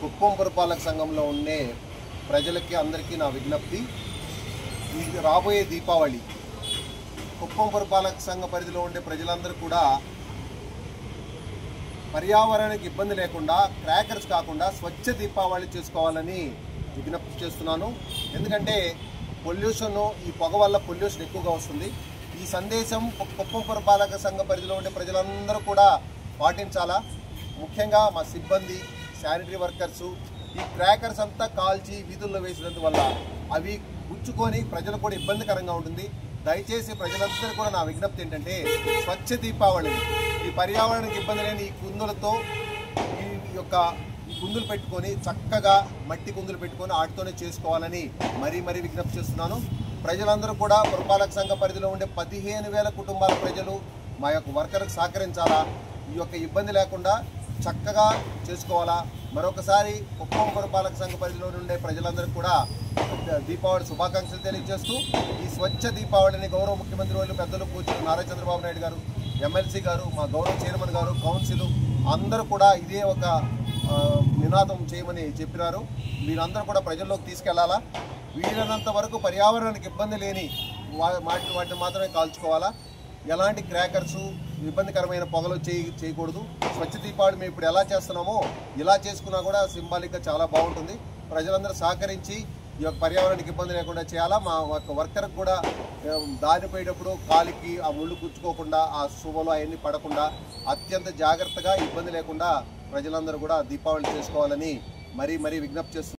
కుప్పం పురపాలక సంఘంలో ఉండే ప్రజలకి అందరికీ నా విజ్ఞప్తి, ఇది రాబోయే దీపావళి కుప్పం పురపాలక సంఘ పరిధిలో ఉండే ప్రజలందరూ కూడా పర్యావరణానికి ఇబ్బంది లేకుండా క్రాకర్స్ కాకుండా స్వచ్ఛ దీపావళి చేసుకోవాలని విజ్ఞప్తి చేస్తున్నాను. ఎందుకంటే పొల్యూషన్, ఈ పొగ వల్ల పొల్యూషన్ ఎక్కువగా వస్తుంది. ఈ సందేశం కుప్పం పురపాలక సంఘ పరిధిలో ఉండే ప్రజలందరూ కూడా పాటించాలా. ముఖ్యంగా మా సిబ్బంది, శానిటరీ వర్కర్సు ఈ క్రాకర్స్ అంతా కాల్చి వీధుల్లో వేసినందువల్ల అవి గుచ్చుకొని ప్రజలకు కూడా ఇబ్బందికరంగా ఉంటుంది. దయచేసి ప్రజలందరూ కూడా నా విజ్ఞప్తి ఏంటంటే స్వచ్ఛ దీపావళిని ఈ పర్యావరణానికి ఇబ్బంది లేని ఈ కుందులతో ఈ కుందులు పెట్టుకొని చక్కగా మట్టి కుందులు పెట్టుకొని వాటితోనే చేసుకోవాలని మరీ విజ్ఞప్తి చేస్తున్నాను. ప్రజలందరూ కూడా పురపాలక సంఘ పరిధిలో ఉండే 15,000 కుటుంబాల ప్రజలు మా యొక్క వర్కర్కి సహకరించాలా. ఈ యొక్క ఇబ్బంది లేకుండా చక్కగా చేసుకోవాలా. మరొకసారి కుప్పం పురపాలక సంఘ పరిధిలో ఉండే ప్రజలందరికీ కూడా దీపావళి శుభాకాంక్షలు తెలియజేస్తూ ఈ స్వచ్ఛ దీపావళిని గౌరవ ముఖ్యమంత్రి వాళ్ళు పెద్దలు పూజలు నారా చంద్రబాబు నాయుడు గారు, ఎమ్మెల్సీ గారు, మా గౌరవ చైర్మన్ గారు, కౌన్సిల్ అందరూ కూడా ఇదే ఒక నినాదం చేయమని చెప్పినారు. వీరందరూ కూడా ప్రజల్లోకి తీసుకెళ్లాలా. వీలైనంత వరకు పర్యావరణానికి ఇబ్బంది లేని వాటిని మాత్రమే కాల్చుకోవాలా. ఎలాంటి క్రాకర్సు, ఇబ్బందికరమైన పొగలు చేయకూడదు. స్వచ్ఛ దీపావళి మేము ఇప్పుడు ఎలా చేస్తున్నామో ఇలా చేసుకున్నా కూడా సింబాలిక్గా చాలా బాగుంటుంది. ప్రజలందరూ సహకరించి ఈ యొక్క పర్యావరణానికి ఇబ్బంది లేకుండా చేయాలా. మా యొక్క వర్కర్కి కూడా దారి పోయేటప్పుడు కాలికి ఆ ముళ్ళు గుచ్చుకోకుండా, ఆ శుభలు అవన్నీ పడకుండా అత్యంత జాగ్రత్తగా ఇబ్బంది లేకుండా ప్రజలందరూ కూడా దీపావళి చేసుకోవాలని మరీ విజ్ఞప్తి చేస్తున్నారు.